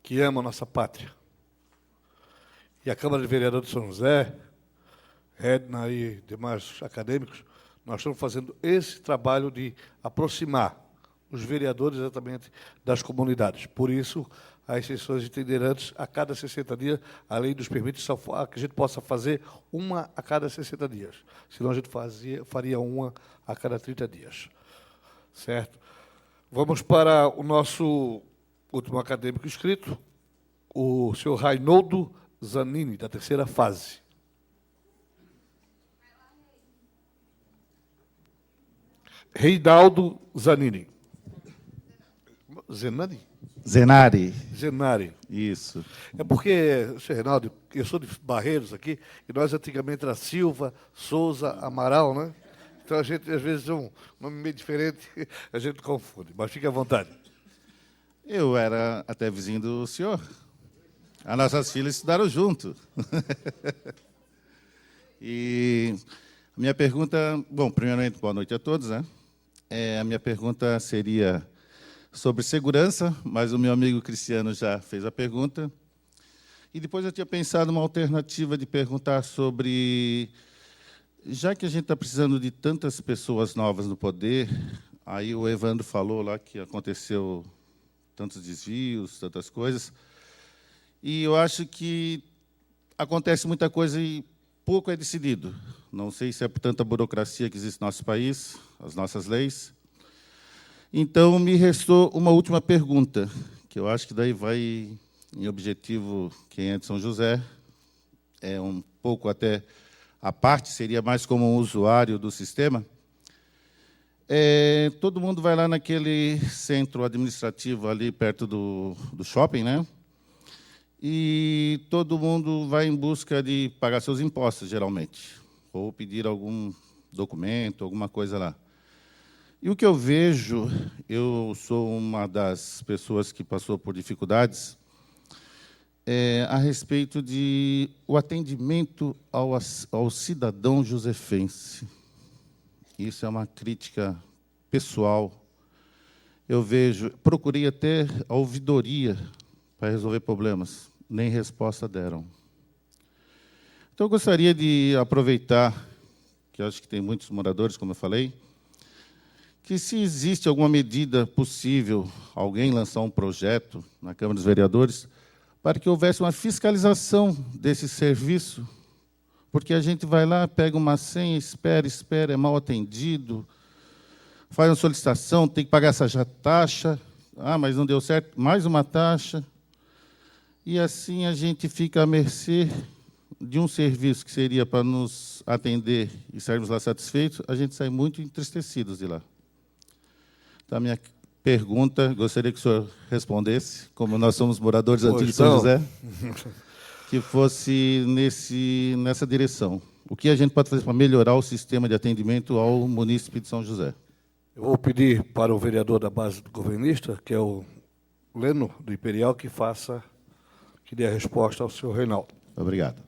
que amam a nossa pátria. E a Câmara de Vereadores de São José, Edna e demais acadêmicos, nós estamos fazendo esse trabalho de aproximar os vereadores exatamente das comunidades. Por isso, as sessões itinerantes a cada 60 dias, a lei nos permite só que a gente possa fazer uma a cada 60 dias. Senão a gente faria uma a cada 30 dias. Certo? Vamos para o nosso último acadêmico inscrito, o senhor Rainoldo Zanini, da terceira fase. Reinaldo Zanini. Zenani? Zenari. Zenari. Isso. É porque, senhor Reinaldo, eu sou de Barreiros aqui, e nós antigamente era Silva, Souza, Amaral, né? Então a gente, às vezes, um nome meio diferente, a gente confunde. Mas fique à vontade. Eu era até vizinho do senhor. As nossas filhas estudaram junto. E a minha pergunta... Bom, primeiramente, boa noite a todos, né? A minha pergunta seria sobre segurança, mas o meu amigo Cristiano já fez a pergunta. E depois eu tinha pensado uma alternativa de perguntar sobre... Já que a gente está precisando de tantas pessoas novas no poder, aí o Evandro falou lá que aconteceu tantos desvios, tantas coisas, e eu acho que acontece muita coisa e pouco é decidido. Não sei se é por tanta burocracia que existe no nosso país, as nossas leis. Então, me restou uma última pergunta, que eu acho que daí vai em objetivo quem é de São José, é um pouco até a parte, seria mais como um usuário do sistema. Todo mundo vai lá naquele centro administrativo ali perto do shopping, né? E todo mundo vai em busca de pagar seus impostos, geralmente, ou pedir algum documento, alguma coisa lá. E o que eu vejo, eu sou uma das pessoas que passou por dificuldades, a respeito de o atendimento ao cidadão josefense. Isso é uma crítica pessoal. Eu vejo, procurei até a ouvidoria para resolver problemas, nem resposta deram. Então, eu gostaria de aproveitar, que eu acho que tem muitos moradores, como eu falei, que se existe alguma medida possível, alguém lançar um projeto na Câmara dos Vereadores, para que houvesse uma fiscalização desse serviço, porque a gente vai lá, pega uma senha, espera, é mal atendido, faz uma solicitação, tem que pagar essa taxa, mas não deu certo, mais uma taxa, e assim a gente fica à mercê de um serviço que seria para nos atender e sairmos lá satisfeitos, a gente sai muito entristecidos de lá. Então, a minha pergunta, gostaria que o senhor respondesse, como nós somos moradores antigos de São José, que fosse nessa direção. O que a gente pode fazer para melhorar o sistema de atendimento ao munícipe de São José? Eu vou pedir para o vereador da base governista, que é o Leno, do Imperial, que dê a resposta ao senhor Reinaldo. Obrigado.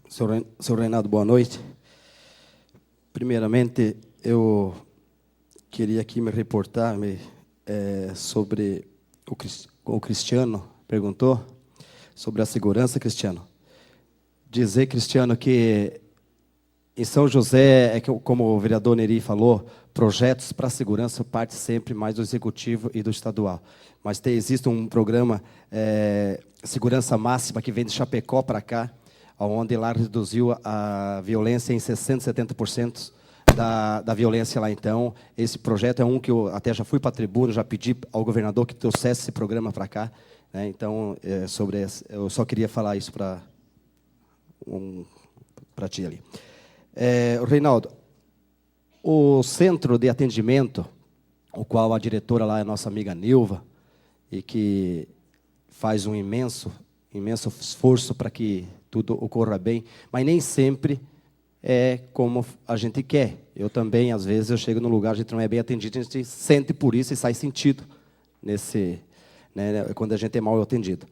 Senhor Reinaldo, boa noite. Primeiramente, eu queria aqui me reportar sobre o Cristiano perguntou sobre a segurança, Cristiano. Dizer, Cristiano, que em São José, como o vereador Neri falou, projetos para a segurança parte sempre mais do executivo e do estadual. Mas existe um programa Segurança Máxima que vem de Chapecó para cá, onde lá reduziu a violência em 60%, 70% da violência lá. Então, esse projeto é um que eu até já fui para a tribuna, já pedi ao governador que trouxesse esse programa para cá. Né? Então, eu só queria falar isso para ti ali. Reinaldo, o centro de atendimento, o qual a diretora lá é nossa amiga Nilva, e que faz um imenso esforço para que tudo ocorra bem, mas nem sempre é como a gente quer. Eu também, às vezes, eu chego num lugar, a gente não é bem atendido, a gente sente por isso e sai sentido quando a gente é mal atendido.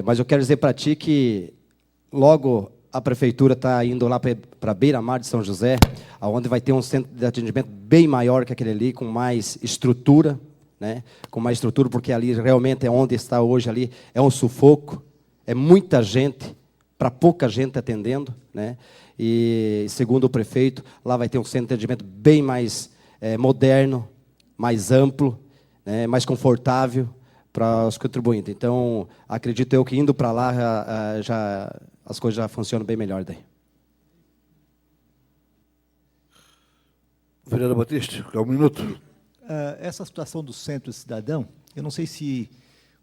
Mas eu quero dizer para ti que logo a prefeitura está indo lá para a beira-mar de São José, onde vai ter um centro de atendimento bem maior que aquele ali, com mais estrutura, porque ali realmente é onde está hoje, ali é um sufoco, é muita gente, para pouca gente atendendo, E, segundo o prefeito, lá vai ter um centro de atendimento bem mais moderno, mais amplo, mais confortável para os contribuintes. Então, acredito eu que indo para lá, as coisas já funcionam bem melhor daí. Vereador Batista, é um minuto. Essa situação do centro cidadão, eu não sei se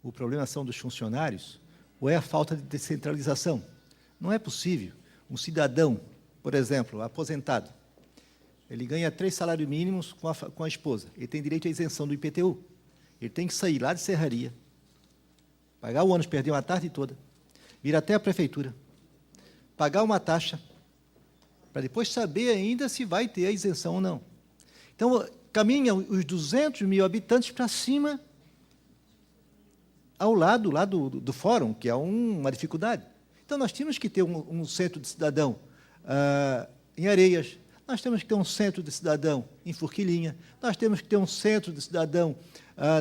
o problema são dos funcionários ou é a falta de descentralização. Não é possível um cidadão, por exemplo, aposentado, ele ganha 3 salários mínimos com a esposa, ele tem direito à isenção do IPTU. Ele tem que sair lá de Serraria, pagar o ônibus, perder uma tarde toda, vir até a prefeitura, pagar uma taxa, para depois saber ainda se vai ter a isenção ou não. Então, caminha os 200 mil habitantes para cima, ao lado lá do fórum, que é uma dificuldade. Então, nós tínhamos que ter um centro de cidadão em Areias, nós temos que ter um centro de cidadão em Forquilinha, nós temos que ter um centro de cidadão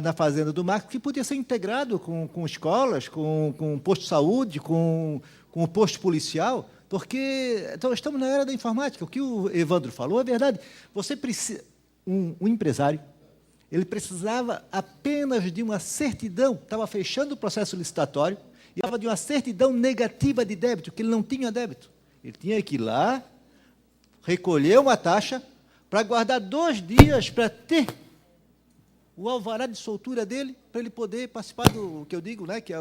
na Fazenda do Marco, que podia ser integrado com escolas, com posto de saúde, com o posto policial, porque então, estamos na era da informática. O que o Evandro falou é verdade. Você precisa, um empresário, ele precisava apenas de uma certidão, estava fechando o processo licitatório, e estava de uma certidão negativa de débito, que ele não tinha débito. Ele tinha que ir lá, recolher uma taxa, para guardar 2 dias para ter o alvará de soltura dele, para ele poder participar do que eu digo, que é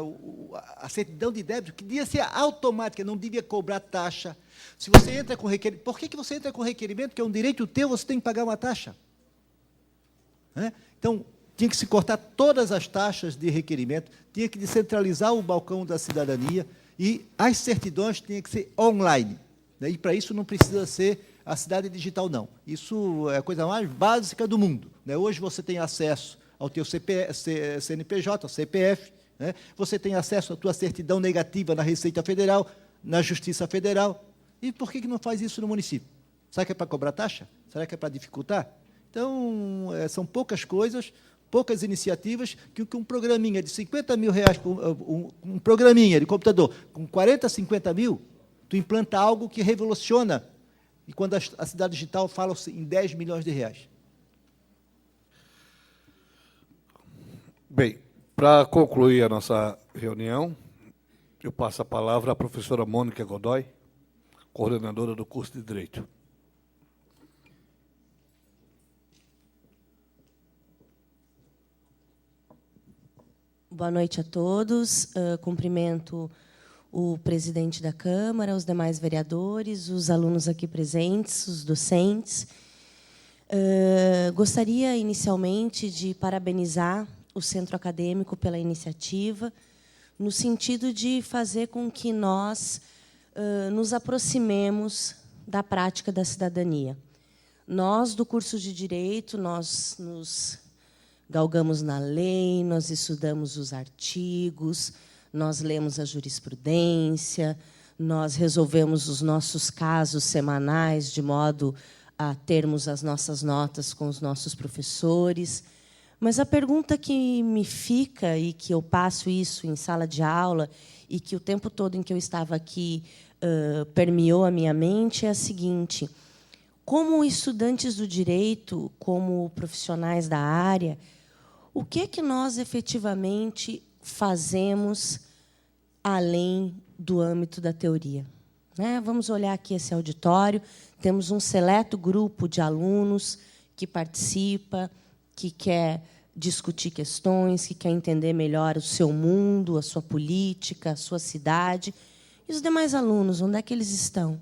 a certidão de débito, que devia ser automática, não devia cobrar taxa. Se você entra com requerimento, por que você entra com requerimento, que é um direito teu, você tem que pagar uma taxa? Então, tinha que se cortar todas as taxas de requerimento, tinha que descentralizar o balcão da cidadania e as certidões tinham que ser online. E, para isso, não precisa ser a cidade digital, não. Isso é a coisa mais básica do mundo. Hoje você tem acesso ao teu CNPJ, ao CPF, você tem acesso à tua certidão negativa na Receita Federal, na Justiça Federal. E por que não faz isso no município? Será que é para cobrar taxa? Será que é para dificultar? Então, são poucas coisas, poucas iniciativas, que um programinha de 50 mil reais, um programinha de computador, com 40, 50 mil, tu implanta algo que revoluciona. E quando a cidade digital fala em 10 milhões de reais. Bem, para concluir a nossa reunião, eu passo a palavra à professora Mônica Godoy, coordenadora do curso de Direito. Boa noite a todos. Cumprimento o presidente da Câmara, os demais vereadores, os alunos aqui presentes, os docentes. Gostaria, inicialmente, de parabenizar o Centro Acadêmico pela iniciativa, no sentido de fazer com que nós nos aproximemos da prática da cidadania. Nós, do curso de Direito, nós nos galgamos na lei, nós estudamos os artigos, nós lemos a jurisprudência, nós resolvemos os nossos casos semanais de modo a termos as nossas notas com os nossos professores. Mas a pergunta que me fica, e que eu passo isso em sala de aula, e que o tempo todo em que eu estava aqui permeou a minha mente, é a seguinte: como estudantes do direito, como profissionais da área, o que é que nós efetivamente fazemos além do âmbito da teoria? Né? Vamos olhar aqui esse auditório, temos um seleto grupo de alunos que participa, que quer discutir questões, que quer entender melhor o seu mundo, a sua política, a sua cidade. E os demais alunos, onde é que eles estão?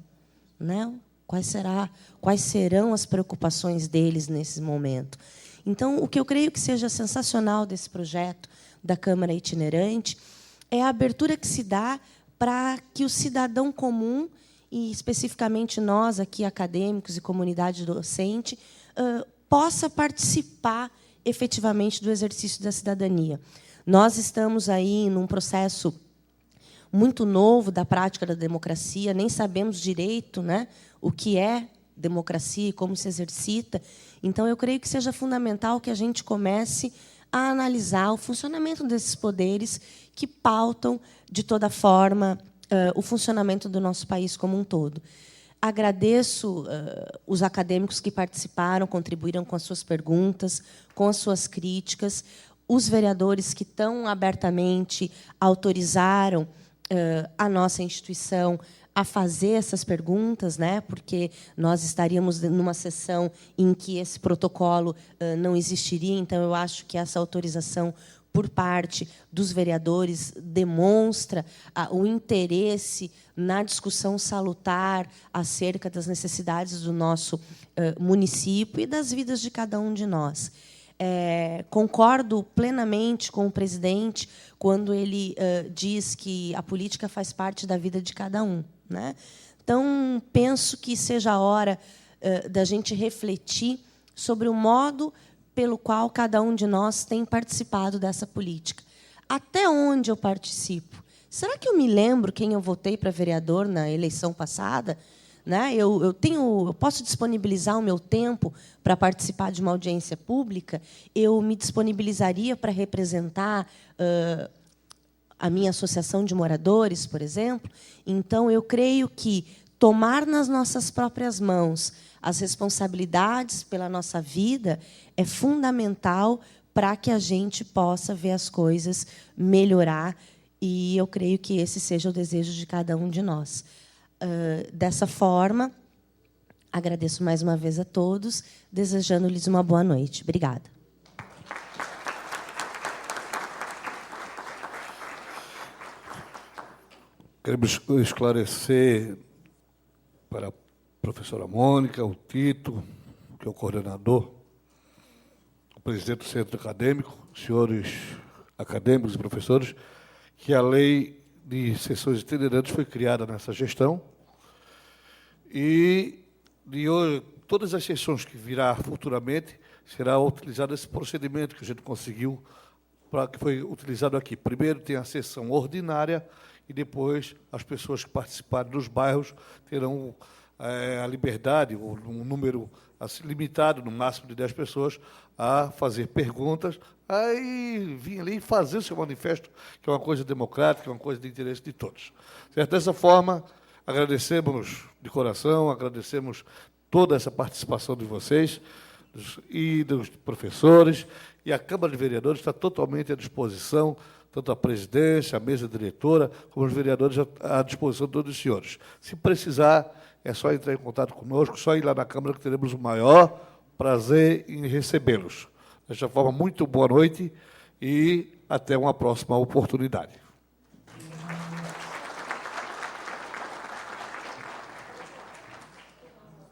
Né? Quais serão as preocupações deles nesse momento? Então, o que eu creio que seja sensacional desse projeto da Câmara Itinerante é a abertura que se dá para que o cidadão comum, e especificamente nós, aqui, acadêmicos e comunidade docente, possa participar efetivamente do exercício da cidadania. Nós estamos aí num processo muito novo da prática da democracia, nem sabemos direito, né, o que é democracia e como se exercita. Então, eu creio que seja fundamental que a gente comece a analisar o funcionamento desses poderes que pautam, de toda forma, o funcionamento do nosso país como um todo. Agradeço os acadêmicos que participaram, contribuíram com as suas perguntas, com as suas críticas, os vereadores que tão abertamente autorizaram a nossa instituição a fazer essas perguntas, né? Porque nós estaríamos numa sessão em que esse protocolo não existiria. Então, eu acho que essa autorização por parte dos vereadores demonstra o interesse na discussão salutar acerca das necessidades do nosso município e das vidas de cada um de nós. Concordo plenamente com o presidente quando ele diz que a política faz parte da vida de cada um, né? Então, penso que seja a hora da gente refletir sobre o modo pelo qual cada um de nós tem participado dessa política. Até onde eu participo? Será que eu me lembro quem eu votei para vereador na eleição passada? Né? Eu posso disponibilizar o meu tempo para participar de uma audiência pública? Eu me disponibilizaria para representar a minha associação de moradores, por exemplo? Então, eu creio que tomar nas nossas próprias mãos as responsabilidades pela nossa vida é fundamental para que a gente possa ver as coisas melhorar, e eu creio que esse seja o desejo de cada um de nós. Dessa forma, agradeço mais uma vez a todos, desejando-lhes uma boa noite. Obrigada. Queremos esclarecer para a professora Mônica, o Tito, que é o coordenador, o presidente do centro acadêmico, senhores acadêmicos e professores, que a lei de sessões itinerantes foi criada nessa gestão e de hoje, todas as sessões que virá futuramente será utilizado esse procedimento que a gente conseguiu, que foi utilizado aqui. Primeiro tem a sessão ordinária e depois as pessoas que participarem dos bairros terão a liberdade, um número assim, limitado, no máximo de 10 pessoas, a fazer perguntas, aí vir ali e fazer o seu manifesto, que é uma coisa democrática, é uma coisa de interesse de todos. Certo? Dessa forma, agradecemos de coração, agradecemos toda essa participação de vocês e dos professores, e a Câmara de Vereadores está totalmente à disposição, tanto a presidência, a mesa diretora, como os vereadores à disposição de todos os senhores. Se precisar, é só entrar em contato conosco, só ir lá na Câmara que teremos o maior prazer em recebê-los. Desta forma, muito boa noite e até uma próxima oportunidade.